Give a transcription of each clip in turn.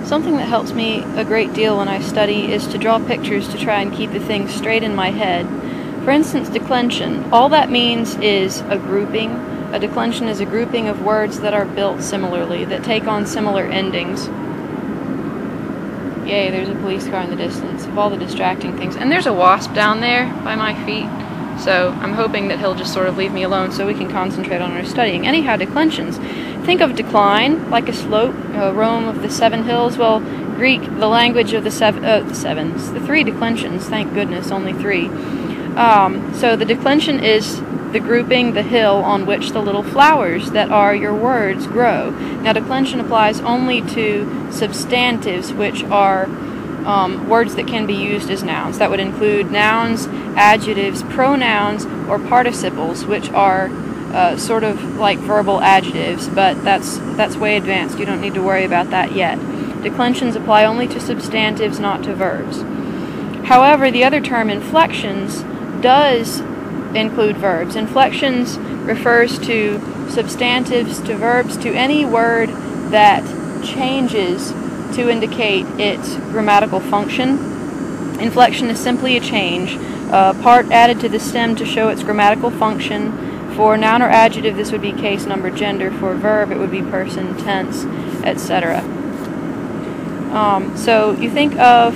Something that helps me a great deal when I study is to draw pictures to try and keep the things straight in my head. For instance, declension. All that means is a grouping. A declension is a grouping of words that are built similarly, that take on similar endings. Yay, there's a police car in the distance, of all the distracting things. And there's a wasp down there by my feet, so I'm hoping that he'll just sort of leave me alone so we can concentrate on our studying. Anyhow, declensions. Think of decline, like a slope, Rome of the seven hills. Well, Greek, the language of the three declensions, thank goodness, only three. So the declension is the grouping, the hill on which the little flowers that are your words grow. Now, declension applies only to substantives, which are words that can be used as nouns. That would include nouns, adjectives, pronouns, or participles, which are sort of like verbal adjectives, but that's way advanced. You don't need to worry about that yet. Declensions apply only to substantives, not to verbs. However, the other term, inflections, does include verbs. Inflections refers to substantives, to verbs, to any word that changes to indicate its grammatical function. Inflection is simply a change, part added to the stem to show its grammatical function. For noun or adjective, this would be case, number, gender. For verb, it would be person, tense, etc. So you think of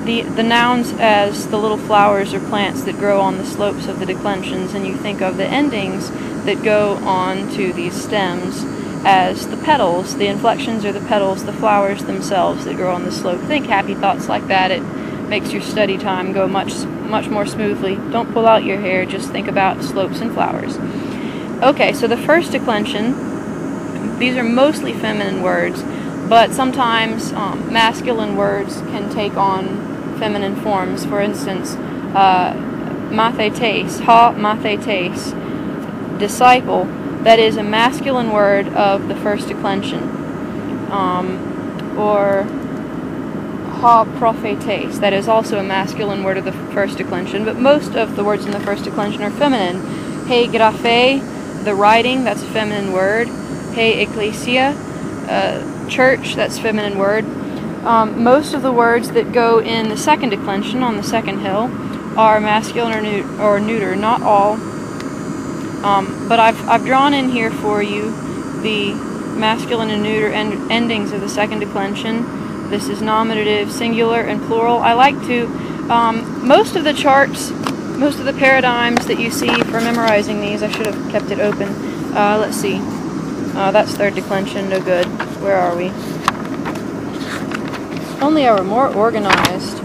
the nouns as the little flowers or plants that grow on the slopes of the declensions, and you think of the endings that go on to these stems as the petals. The inflections are the petals, the flowers themselves that grow on the slope. Think happy thoughts like that. It makes your study time go much more smoothly. Don't pull out your hair, just think about slopes and flowers. Okay, so the first declension, these are mostly feminine words, but sometimes masculine words can take on feminine forms. For instance, mathetes, ha mathetes, disciple, that is a masculine word of the first declension. Or ha prophetes, that is also a masculine word of the first declension, but most of the words in the first declension are feminine. He graphe, the writing, that's a feminine word. He ecclesia, church, that's a feminine word. Most of the words that go in the second declension, on the second hill, are masculine or neuter, not all. But I've drawn in here for you the masculine and neuter endings of the second declension. This is nominative, singular, and plural. I like to, most of the charts, most of the paradigms that you see for memorizing these, I should have kept it open. Let's see. That's third declension, no good. Where are we? If only I were more organized.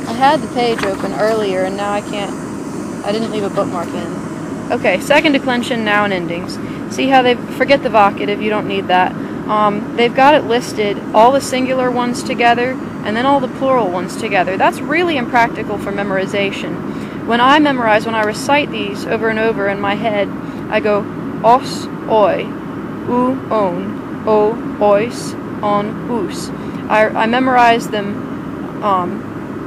I had the page open earlier, and now I can't. I didn't leave a bookmark in. Okay, second declension, noun endings. See how they forget the vocative, you don't need that. They've got it listed, all the singular ones together, and then all the plural ones together. That's really impractical for memorization. When I memorize, when I recite these over and over in my head, I go os, oi, u, on, o, ois, on, us. I memorize them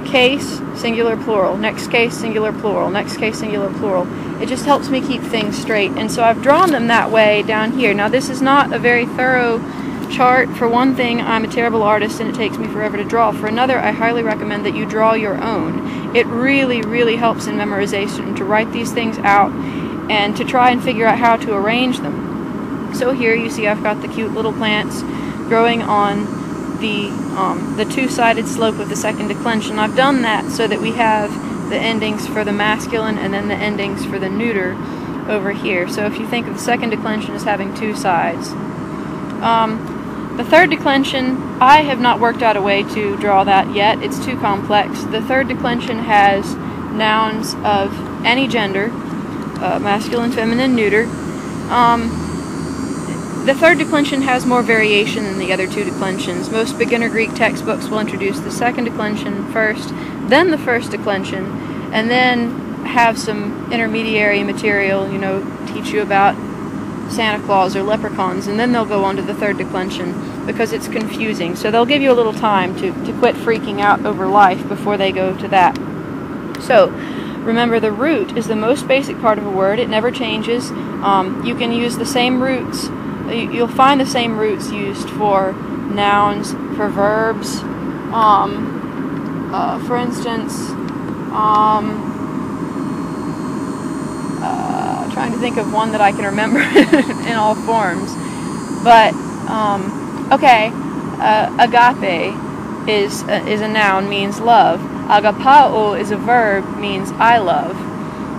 case, singular, plural, next case, singular, plural, next case, singular, plural. It just helps me keep things straight, and so I've drawn them that way down here. Now, this is not a very thorough chart. For one thing, I'm a terrible artist and it takes me forever to draw. For another, I highly recommend that you draw your own. It really, really helps in memorization to write these things out and to try and figure out how to arrange them. So here you see I've got the cute little plants growing on the two-sided slope of the second declension. I've done that so that we have the endings for the masculine and then the endings for the neuter over here. So if you think of the second declension as having two sides. The third declension, I have not worked out a way to draw that yet. It's too complex. The third declension has nouns of any gender, masculine, feminine, neuter. The third declension has more variation than the other two declensions. Most beginner Greek textbooks will introduce the second declension first, then the first declension, and then have some intermediary material, you know, teach you about Santa Claus or leprechauns, and then they'll go on to the third declension because it's confusing. So they'll give you a little time to quit freaking out over life before they go to that. So remember, the root is the most basic part of a word. It never changes. You can use the same roots you'll find the same roots used for nouns, for verbs. For instance, trying to think of one that I can remember in all forms. But okay, agape is a noun, means love. Agapao is a verb, means I love.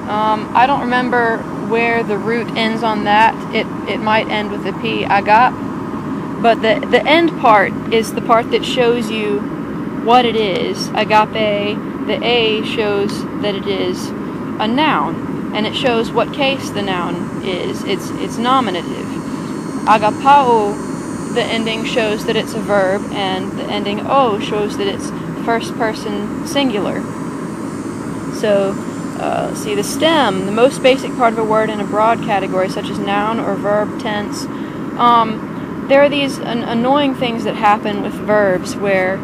I don't remember where the root ends on that. It might end with a P, agap. But the end part is the part that shows you what it is. Agape, the A shows that it is a noun, and it shows what case the noun is. It's nominative. Agapao, the ending shows that it's a verb, and the ending O shows that it's first person singular. So, see, the stem, the most basic part of a word in a broad category, such as noun or verb tense. There are these annoying things that happen with verbs where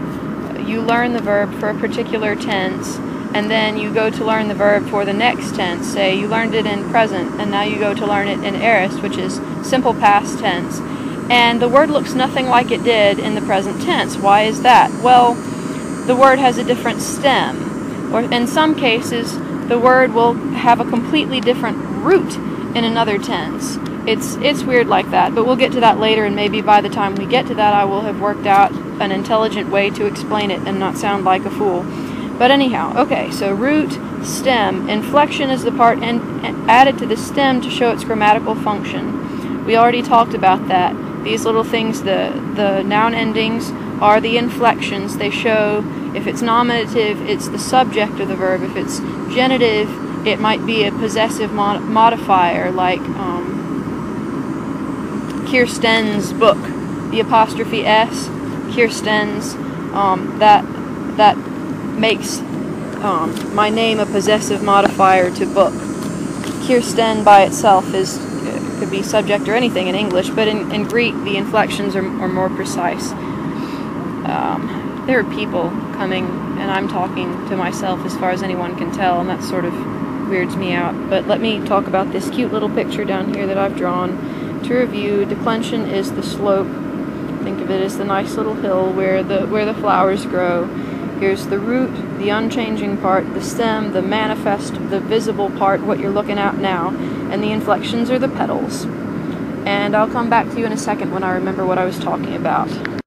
you learn the verb for a particular tense, and then you go to learn the verb for the next tense. Say you learned it in present, and now you go to learn it in aorist, which is simple past tense. And the word looks nothing like it did in the present tense. Why is that? Well, the word has a different stem. Or in some cases, the word will have a completely different root in another tense. It's weird like that, but we'll get to that later, and maybe by the time we get to that I will have worked out an intelligent way to explain it and not sound like a fool. But anyhow, okay, so root, stem. Inflection is the part added to the stem to show its grammatical function. We already talked about that. These little things, the noun endings, are the inflections. They show if it's nominative, it's the subject of the verb. If it's genitive, it might be a possessive modifier, like Kirsten's book. The apostrophe S, Kirsten's, that makes my name a possessive modifier to book. Kirsten by itself could be subject or anything in English, but in Greek the inflections are more precise. There are people coming, and I'm talking to myself as far as anyone can tell, and that sort of weirds me out. But let me talk about this cute little picture down here that I've drawn. To review, declension is the slope. Think of it as the nice little hill where the flowers grow. Here's the root, the unchanging part, the stem, the manifest, the visible part, what you're looking at now, and the inflections are the petals. And I'll come back to you in a second when I remember what I was talking about.